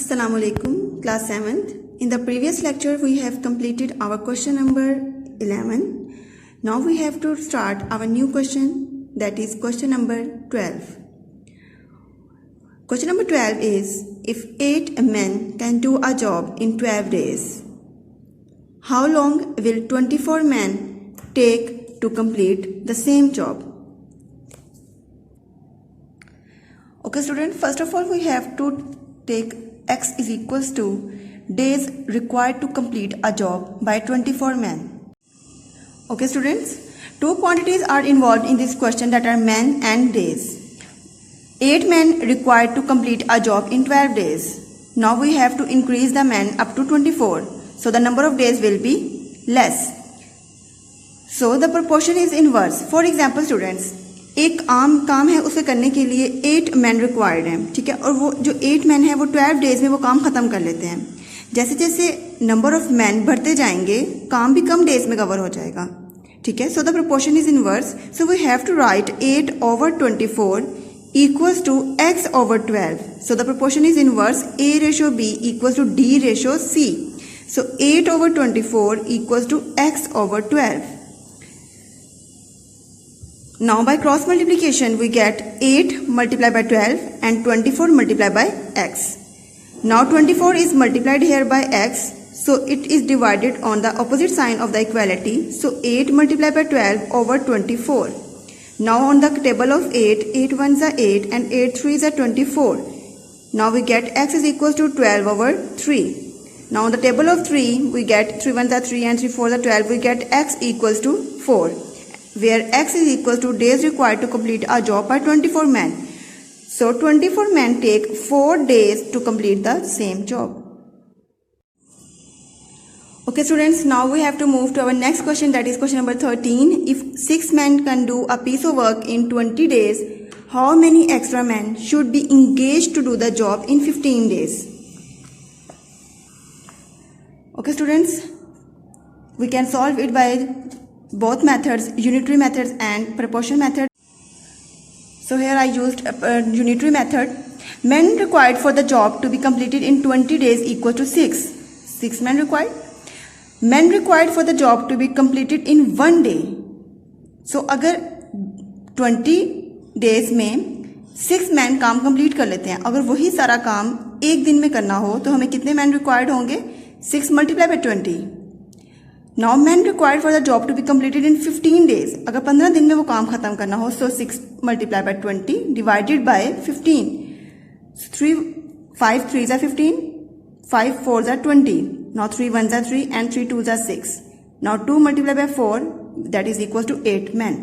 Assalamu alaikum, class 7th. In the previous lecture, we have completed our question number 11. Now we have to start our new question, that is question number 12. Question number 12 is, if 8 men can do a job in 12 days, how long will 24 men take to complete the same job? Okay students, first of all we have to take x is equals to days required to complete a job by 24 men. Okay students, two quantities are involved in this question, that are men and days. 8 men required to complete a job in 12 days. Now we have to increase the men up to 24. So the number of days will be less. So the proportion is inverse. For example students, एक आम काम है, उसे करने के लिए 8 man required हैं, ठीक है, और वो जो 8 मैन है वो 12 डेज में वो काम खत्म कर लेते हैं. जैसे जैसे नंबर ऑफ मैन बढ़ते जाएंगे, काम भी कम डेज में कवर हो जाएगा, ठीक है. So the proportion is inverse. So we have to write 8 over 24 equals to x over 12. So the proportion is inverse. A ratio B equals to D ratio C. So 8 over 24 equals to x over 12. Now by cross multiplication we get 8 multiplied by 12 and 24 multiplied by x. Now 24 is multiplied here by x, so it is divided on the opposite sign of the equality. So 8 multiplied by 12 over 24. Now on the table of 8, 8 ones are 8 and 8 threes are 24. Now we get x is equals to 12 over 3. Now on the table of 3 we get 3 ones are 3 and 3 fours are 12. We get x equals to 4. Where x is equal to days required to complete a job by 24 men. So 24 men take 4 days to complete the same job. Okay students, now we have to move to our next question, that is question number 13. If 6 men can do a piece of work in 20 days, how many extra men should be engaged to do the job in 15 days? Okay students, we can solve it by both methods, unitary methods and proportion method. So here I used a unitary method. Men required for the job to be completed in 20 days equal to 6. 6 men required. Men required for the job to be completed in 1 day. So अगर 20 days में 6 men काम complete कर लेते हैं, अगर वही सारा काम एक दिन में करना हो तो हमें कितने men required होंगे? 6 multiplied by 20. Now men required for the job to be completed in 15 days. अगर 15 दिन में वो काम खत्म करना हो, so 6 multiplied by 20 divided by 15. So 5 threes are 15, 5 fours are 20. Now 3 ones are 3 and 3 twos are 6. Now 2 multiplied by 4, that is equals to 8 men.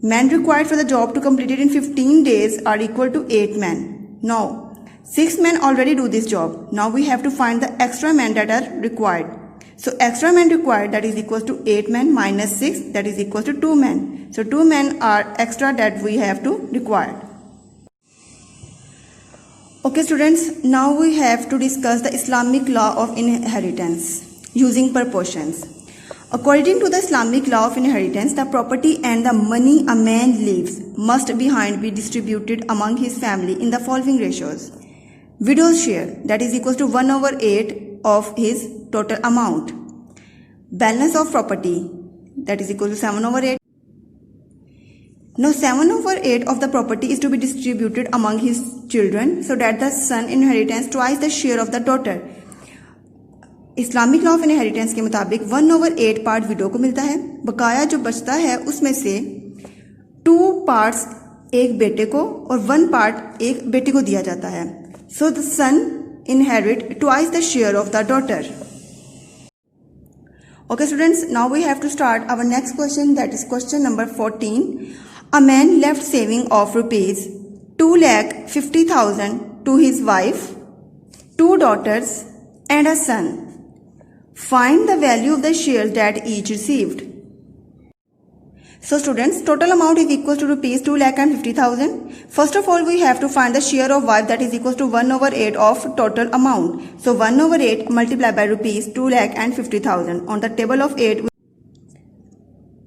Men required for the job to complete it in 15 days are equal to 8 men. Now 6 men already do this job. Now we have to find the extra men that are required. So extra men required, that is equals to 8 men minus 6, that is equals to 2 men. So 2 men are extra that we have to require. Okay students, now we have to discuss the Islamic law of inheritance using proportions. According to the Islamic law of inheritance, the property and the money a man leaves must behind be distributed among his family in the following ratios. Widow's share, that is equals to 1 over 8 of his total amount. Balance of property, that is equal to 7 over 8. Now 7 over 8 of the property is to be distributed among his children so that the son inherits twice the share of the daughter. Islamic law of inheritance के मुताबिक 1 over 8 part window को मिलता है, बकाया जो बचता है उसमें से 2 पार्ट्स एक बेटे को और 1 पार्ट एक बेटी को दिया जाता है. So the son inherit twice the share of the daughter. Okay students, now we have to start our next question, that is question number 14. A man left saving of rupees 2,50,000 to his wife, 2 daughters and a son. Find the value of the shares that each received. So students, total amount is equal to rupees 2,50,000. First of all, we have to find the share of wife, that is equal to 1 over 8 of total amount. So 1 over 8 multiplied by rupees 2,50,000. On the table of 8,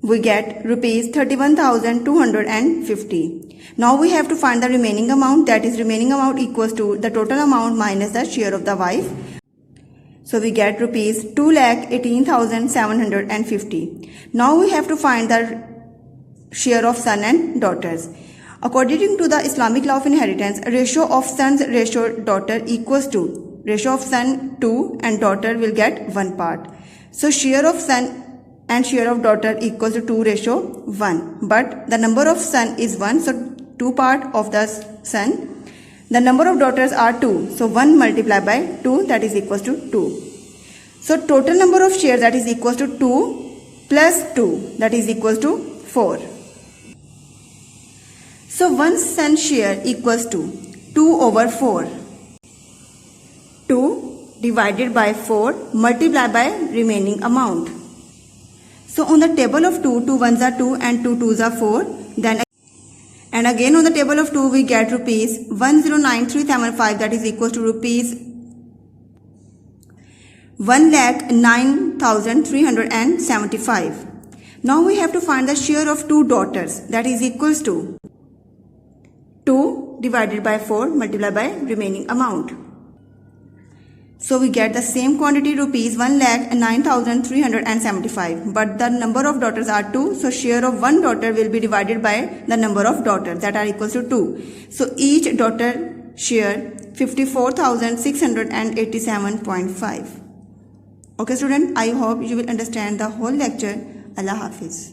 we get rupees 31,250. Now we have to find the remaining amount, that is remaining amount equals to the total amount minus the share of the wife. So we get rupees 2,18,750. Now we have to find the share of son and daughters. According to the Islamic law of inheritance, ratio of sons ratio daughter equals to ratio of son 2 and daughter will get 1 part. So share of son and share of daughter equals to 2 ratio 1. But the number of son is 1, so 2 part of the son. The number of daughters are 2, so 1 multiplied by 2, that is equals to 2. So total number of shares, that is equals to 2 plus 2, that is equals to 4. So one son share equals to 2 over 4. 2 divided by 4 multiplied by remaining amount. So on the table of 2, 2 ones are 2 and 2 twos are 4. Then and again on the table of 2 we get rupees 109375, that is equals to rupees 1,09,375. Now we have to find the share of 2 daughters, that is equals to 2 divided by 4 multiplied by remaining amount. So we get the same quantity rupees 1,09,375, but the number of daughters are 2, so share of one daughter will be divided by the number of daughters, that are equals to 2. So each daughter share 54,687.5. Okay student, I hope you will understand the whole lecture. Allah Hafiz.